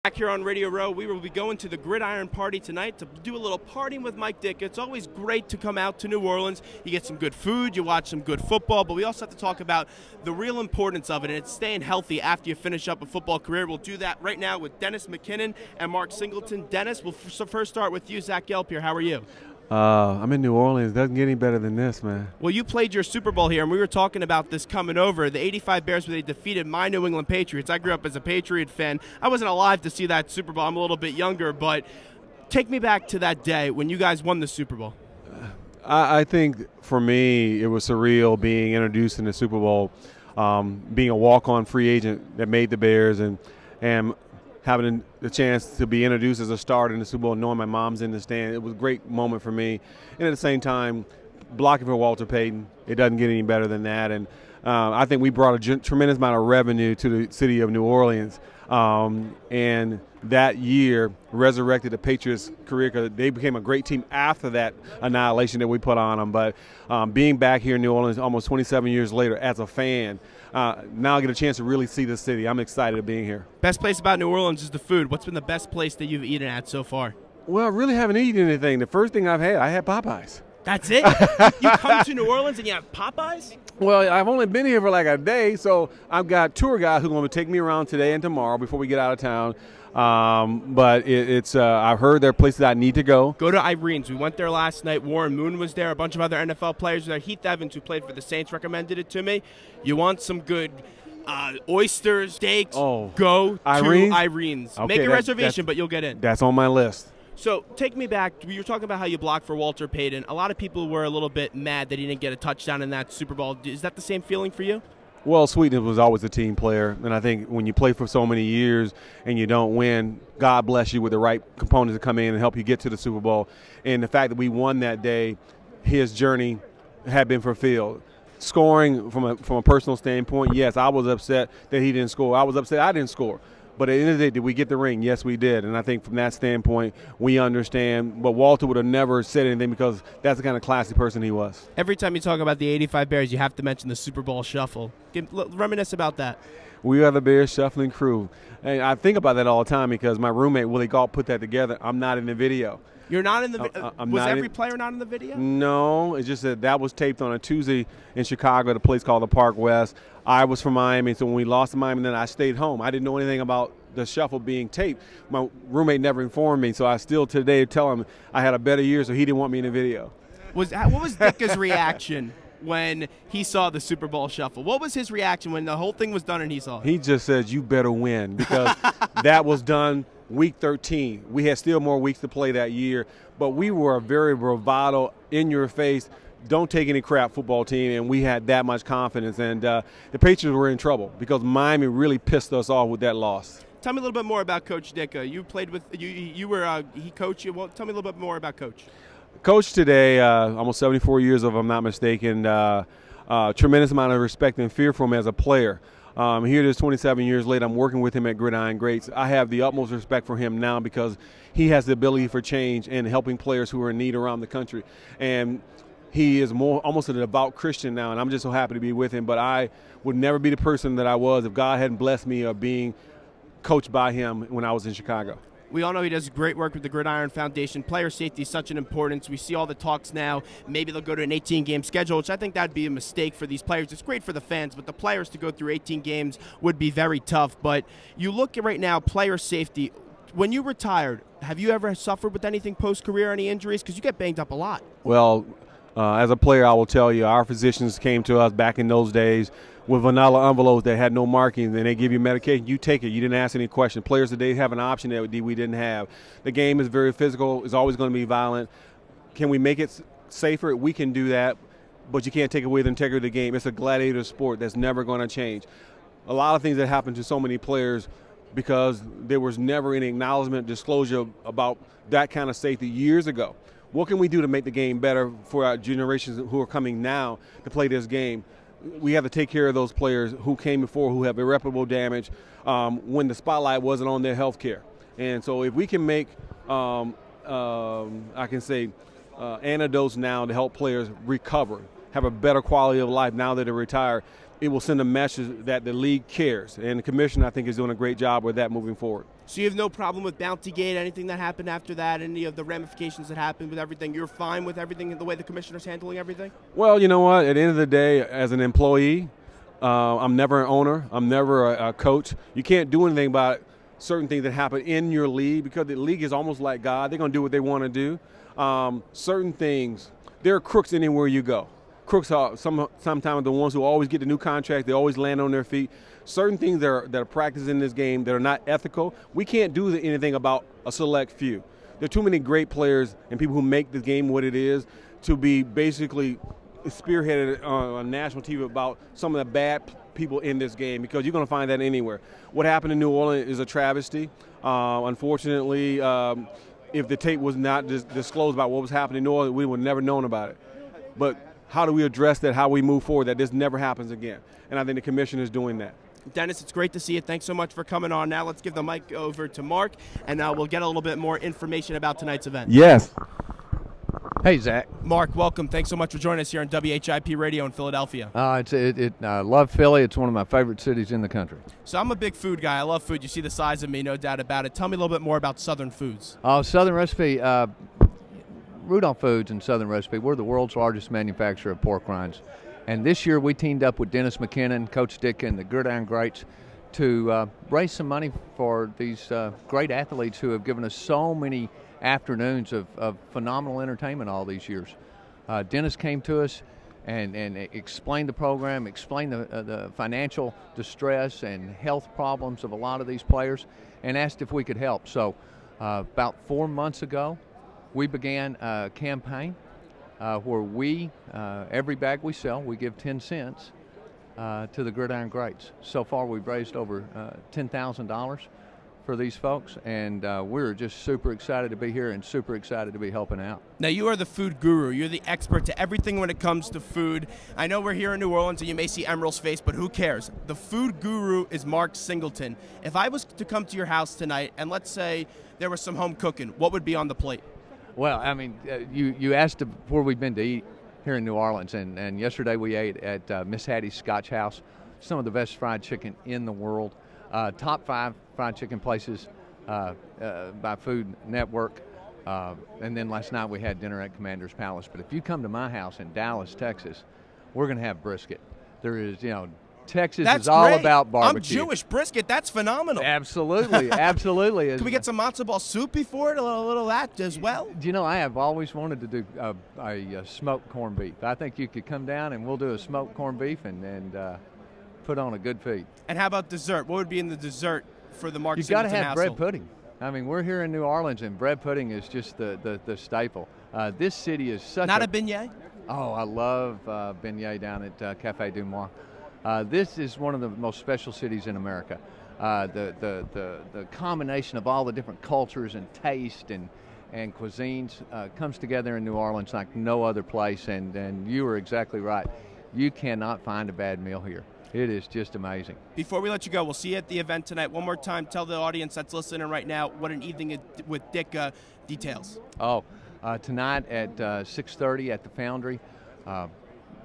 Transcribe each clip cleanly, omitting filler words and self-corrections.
Back here on Radio Row, we will be going to the Gridiron Party tonight to do a little partying with Mike Ditka. It's always great to come out to New Orleans. You get some good food, you watch some good football, but we also have to talk about the real importance of it, and it's staying healthy after you finish up a football career. We'll do that right now with Dennis McKinnon and Mark Singleton. Dennis, we'll first start with you. Zach Gelb here. How are you? I'm in New Orleans. Doesn't get any better than this, man. Well, you played your Super Bowl here, and we were talking about this coming over. The '85 Bears, where they defeated my New England Patriots. I grew up as a Patriot fan. I wasn't alive to see that Super Bowl. I'm a little bit younger, but take me back to that day when you guys won the Super Bowl. I think for me, it was surreal being introduced in the Super Bowl, being a walk-on free agent that made the Bears, and having the chance to be introduced as a starter in the Super Bowl, knowing my mom's in the stand. It was a great moment for me. And at the same time, blocking for Walter Payton, it doesn't get any better than that. And I think we brought a tremendous amount of revenue to the city of New Orleans. And that year resurrected the Patriots' career because they became a great team after that annihilation that we put on them. But being back here in New Orleans almost 27 years later as a fan, now I get a chance to really see the city. I'm excited of being here. Best place about New Orleans is the food. What's been the best place that you've eaten at so far? Well, I really haven't eaten anything. The first thing I had Popeyes. That's it? You come to New Orleans and you have Popeyes? Well, I've only been here for like a day, so I've got tour guys who are going to take me around today and tomorrow before we get out of town. But I've heard there are places I need to go. Go to Irene's. We went there last night. Warren Moon was there. A bunch of other NFL players were there. Heath Evans, who played for the Saints, recommended it to me. You want some good oysters, steaks, go to Irene's. Okay, make a reservation, but you'll get in. That's on my list. So take me back. You were talking about how you blocked for Walter Payton. A lot of people were a little bit mad that he didn't get a touchdown in that Super Bowl. Is that the same feeling for you? Well, Sweetness was always a team player, and I think when you play for so many years and you don't win, God bless you with the right components to come in and help you get to the Super Bowl. And the fact that we won that day, his journey had been fulfilled. Scoring from a personal standpoint, yes, I was upset that he didn't score. I was upset I didn't score. But at the end of the day, did we get the ring? Yes, we did. And I think from that standpoint, we understand. But Walter would have never said anything because that's the kind of classy person he was. Every time you talk about the '85 Bears, you have to mention the Super Bowl shuffle. Reminisce about that. We are the Bears shuffling crew. And I think about that all the time because my roommate, Willie Galt, put that together. I'm not in the video. You're not in the video? Was every player not in the video? No. It's just that was taped on a Tuesday in Chicago at a place called the Park West. I was from Miami, so when we lost to Miami, then I stayed home. I didn't know anything about the shuffle being taped. My roommate never informed me, so I still today tell him I had a better year, so he didn't want me in the video. What was Dicka's reaction when he saw the Super Bowl shuffle? What was his reaction when the whole thing was done and he saw it? He just says, you better win, because that was done week 13. We had still more weeks to play that year, but we were a very bravado, in-your-face, don't take any crap football team, and we had that much confidence. And the Patriots were in trouble because Miami really pissed us off with that loss. Tell me a little bit more about Coach Ditka. You played with you were he coached you. Well, tell me a little bit more about Coach. Coach today, almost 74 years, if I'm not mistaken. Tremendous amount of respect and fear for him as a player. Here it is 27 years later, I'm working with him at Gridiron Greats. I have the utmost respect for him now because he has the ability for change and helping players who are in need around the country. And he is almost a devout Christian now, and I'm just so happy to be with him. But I would never be the person that I was if God hadn't blessed me of being coached by him when I was in Chicago. We all know he does great work with the Gridiron Foundation. Player safety is such an importance. We see all the talks now. Maybe they'll go to an 18-game schedule, which I think that would be a mistake for these players. It's great for the fans, but the players to go through 18 games would be very tough. But you look at right now, player safety. When you retired, have you ever suffered with anything post-career, any injuries? Because you get banged up a lot. Well, as a player, I will tell you, our physicians came to us back in those days with vanilla envelopes that had no markings, and they give you medication. You take it. You didn't ask any questions. Players today have an option that we didn't have. The game is very physical. It's always going to be violent. Can we make it safer? We can do that, but you can't take away the integrity of the game. It's a gladiator sport that's never going to change. A lot of things that happen to so many players because there was never any acknowledgement, disclosure about that kind of safety years ago. What can we do to make the game better for our generations who are coming now to play this game? We have to take care of those players who came before who have irreparable damage when the spotlight wasn't on their health care. And so if we can make, I can say, antidotes now to help players recover, have a better quality of life now that they're retired, it will send a message that the league cares. And the commissioner, I think, is doing a great job with that moving forward. So you have no problem with Bountygate, anything that happened after that, any of the ramifications that happened with everything? You're fine with everything, the way the commissioner's handling everything? Well, you know what? At the end of the day, as an employee, I'm never an owner. I'm never a coach. You can't do anything about certain things that happen in your league because the league is almost like God. They're going to do what they want to do. Certain things, there are crooks anywhere you go. Crooks are sometimes the ones who always get the new contract. They always land on their feet. Certain things that are practiced in this game that are not ethical, we can't do anything about a select few. There are too many great players and people who make the game what it is to be basically spearheaded on national TV about some of the bad people in this game, because you're going to find that anywhere. What happened in New Orleans is a travesty. Unfortunately, if the tape was not disclosed about what was happening in New Orleans, we would have never known about it. But how do we address that, how we move forward, that this never happens again? And I think the commissioner is doing that. Dennis, it's great to see you. Thanks so much for coming on. Now let's give the mic over to Mark, and we'll get a little bit more information about tonight's event. Yes. Hey, Zach. Mark, welcome. Thanks so much for joining us here on WHIP Radio in Philadelphia. I love Philly. It's one of my favorite cities in the country. So I'm a big food guy. I love food. You see the size of me, no doubt about it. Tell me a little bit more about Southern Foods. Southern Recipe, Rudolph Foods and Southern Recipe, we're the world's largest manufacturer of pork rinds. And this year we teamed up with Dennis McKinnon, Coach Dick, and the Gridiron Greats to raise some money for these great athletes who have given us so many afternoons of phenomenal entertainment all these years. Dennis came to us and explained the program, explained the financial distress and health problems of a lot of these players, and asked if we could help. So about 4 months ago, we began a campaign where we, every bag we sell, we give 10 cents to the Gridiron Greats. So far we've raised over $10,000 for these folks, and we're just super excited to be here and super excited to be helping out. Now, you are the food guru. You're the expert to everything when it comes to food. I know we're here in New Orleans and you may see Emerald's face, but who cares? The food guru is Mark Singleton. If I was to come to your house tonight and let's say there was some home cooking, what would be on the plate? Well, I mean, you asked where we've been to eat here in New Orleans, and yesterday we ate at Miss Hattie's Scotch House, some of the best fried chicken in the world. Top 5 fried chicken places by Food Network. And then last night we had dinner at Commander's Palace. But if you come to my house in Dallas, Texas, we're going to have brisket. There is, Texas is all about barbecue. I'm Jewish. Brisket, that's phenomenal. Absolutely, absolutely. Can we get some matzo ball soup before it? A little of that as well? I have always wanted to do a smoked corned beef. I think you could come down and we'll do a smoked corned beef and put on a good feed. And how about dessert? What would be in the dessert for the Mark Singleton Household? You got to have household? bread pudding. I mean, we're here in New Orleans, and bread pudding is just the staple. This city is such Not a beignet? Oh, I love beignet down at Café Du Mois. This is one of the most special cities in America. The combination of all the different cultures and taste and cuisines comes together in New Orleans like no other place, and you are exactly right. You cannot find a bad meal here. It is just amazing. Before we let you go, we'll see you at the event tonight. One more time, tell the audience that's listening right now what an evening with Dick details. Tonight at 6:30 at the Foundry,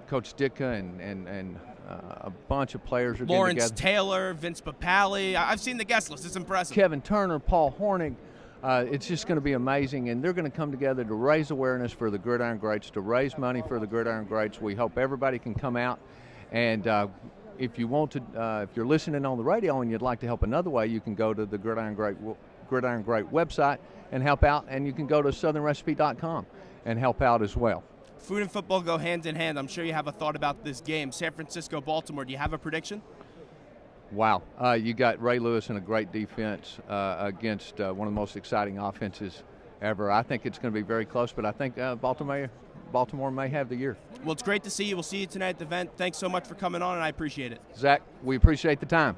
Coach Dicka and a bunch of players are getting together. Lawrence Taylor, Vince Papale. I've seen the guest list. It's impressive. Kevin Turner, Paul Hornig. It's just going to be amazing, and they're going to come together to raise awareness for the Gridiron Greats, to raise money for the Gridiron Greats. We hope everybody can come out, and if you want to, if you're listening on the radio and you'd like to help another way, you can go to the Gridiron Great website and help out, and you can go to southernrecipe.com and help out as well. Food and football go hand in hand. I'm sure you have a thought about this game. San Francisco, Baltimore, do you have a prediction? Wow. You got Ray Lewis and a great defense against one of the most exciting offenses ever. I think it's going to be very close, but I think Baltimore may have the year. Well, it's great to see you. We'll see you tonight at the event. Thanks so much for coming on, and I appreciate it. Zach, we appreciate the time.